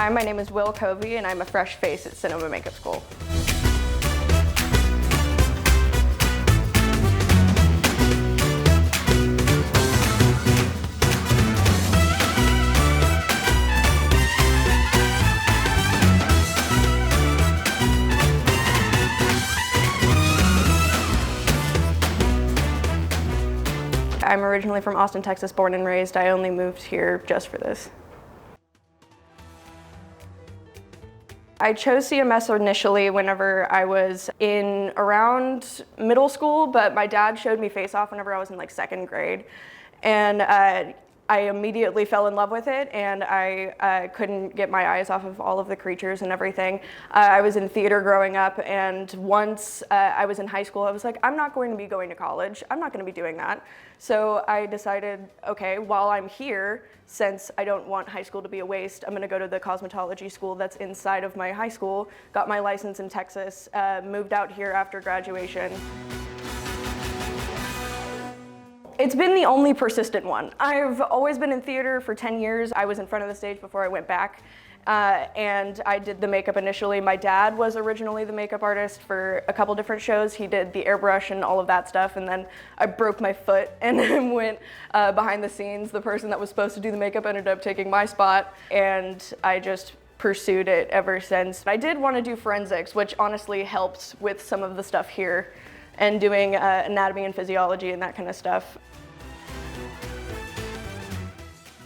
Hi, my name is Will Covey, and I'm a fresh face at Cinema Makeup School. I'm originally from Austin, Texas, born and raised. I only moved here just for this. I chose CMS initially whenever I was in around middle school, but my dad showed me Face Off whenever I was in like second grade. And I immediately fell in love with it, and I couldn't get my eyes off of all of the creatures and everything. I was in theater growing up, and once I was in high school, I was like, I'm not going to be going to college. I'm not going to be doing that. So I decided, okay, while I'm here, since I don't want high school to be a waste, I'm going to go to the cosmetology school that's inside of my high school, got my license in Texas, moved out here after graduation. It's been the only persistent one. I've always been in theater for 10 years. I was in front of the stage before I went back, and I did the makeup initially. My dad was originally the makeup artist for a couple different shows. He did the airbrush and all of that stuff, and then I broke my foot and then went behind the scenes. The person that was supposed to do the makeup ended up taking my spot, and I just pursued it ever since. I did want to do forensics, which honestly helps with some of the stuff here, and doing anatomy and physiology and that kind of stuff.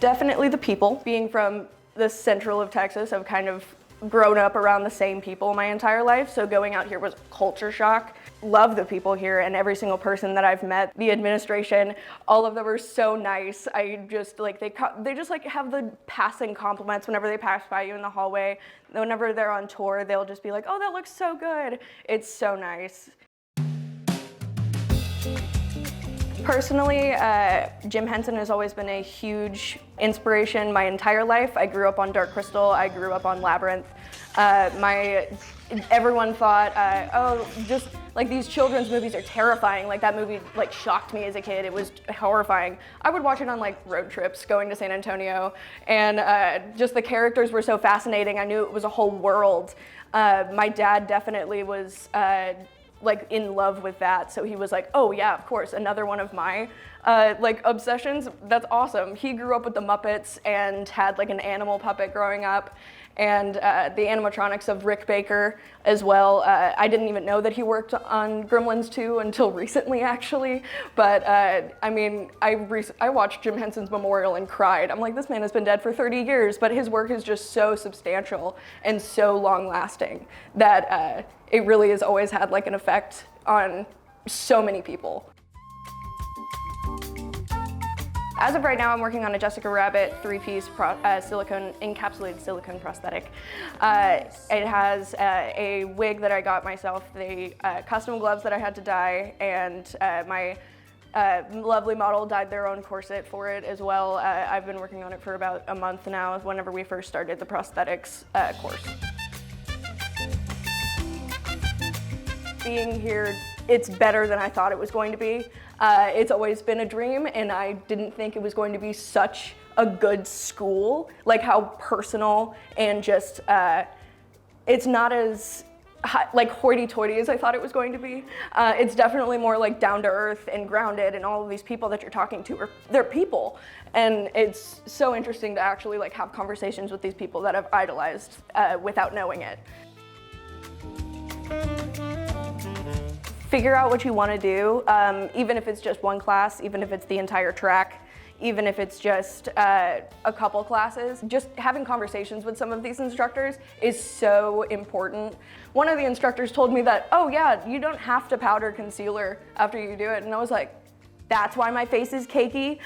Definitely the people. Being from the central of Texas, I've kind of grown up around the same people my entire life, so going out here was culture shock. Love the people here, and every single person that I've met. The administration, all of them are so nice. I just like, they just like have the passing compliments whenever they pass by you in the hallway. Whenever they're on tour, they'll just be like, oh, that looks so good. It's so nice. Personally, Jim Henson has always been a huge inspiration my entire life. I grew up on Dark Crystal, I grew up on Labyrinth. Everyone thought, oh, just like these children's movies are terrifying. Like that movie like shocked me as a kid. It was horrifying. I would watch it on like road trips going to San Antonio, and just the characters were so fascinating. I knew it was a whole world. My dad definitely was like in love with that, so he was like, oh yeah, of course, another one of my like obsessions. That's awesome. He grew up with the Muppets and had like an animal puppet growing up, and the animatronics of Rick Baker as well. I didn't even know that he worked on Gremlins 2 until recently, actually. But I mean, I watched Jim Henson's memorial and cried. I'm like, this man has been dead for 30 years, but his work is just so substantial and so long-lasting that it really has always had like an effect on so many people. As of right now, I'm working on a Jessica Rabbit 3-piece encapsulated silicone prosthetic. It has a wig that I got myself, the custom gloves that I had to dye, and my lovely model dyed their own corset for it as well. I've been working on it for about a month now, whenever we first started the prosthetics course. Being here, it's better than I thought it was going to be. It's always been a dream, and I didn't think it was going to be such a good school, like how personal and just, it's not as like hoity-toity as I thought it was going to be. It's definitely more like down to earth and grounded, and all of these people that you're talking to they're people. And it's so interesting to actually like have conversations with these people that I've idolized without knowing it. Figure out what you want to do, even if it's just one class, even if it's the entire track, even if it's just a couple classes. Just having conversations with some of these instructors is so important. One of the instructors told me that, oh yeah, you don't have to powder concealer after you do it, and I was like, that's why my face is cakey.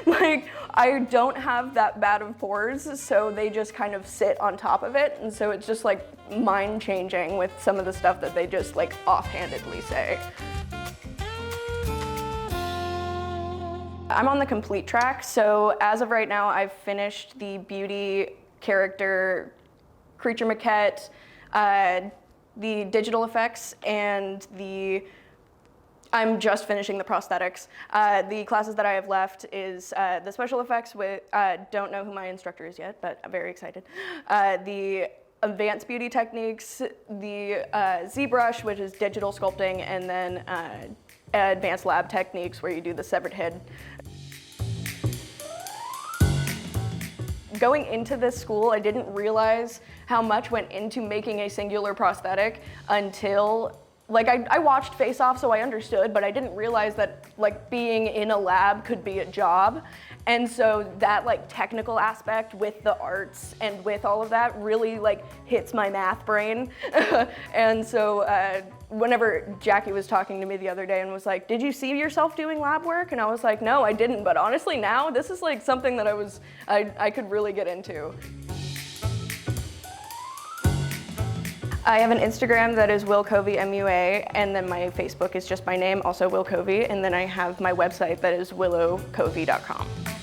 Like, I don't have that bad of pores, so they just kind of sit on top of it, and so it's just like mind-changing with some of the stuff that they just like offhandedly say. I'm on the complete track, so as of right now, I've finished the beauty character creature maquette, the digital effects, and the I'm just finishing the prosthetics. The classes that I have left is the special effects with, don't know who my instructor is yet, but I'm very excited. The advanced beauty techniques, the ZBrush, which is digital sculpting, and then advanced lab techniques where you do the severed head. Going into this school, I didn't realize how much went into making a singular prosthetic until, like, I watched Face Off, so I understood, but I didn't realize that, like, being in a lab could be a job. And so that, like, technical aspect with the arts and with all of that really, like, hits my math brain. And so whenever Jackie was talking to me the other day and was like, did you see yourself doing lab work? And I was like, no, I didn't, but honestly now, this is like something that I could really get into. I have an Instagram that is Will Covey, MUA, and then my Facebook is just my name, also Will Covey, and then I have my website that is willowcovey.com.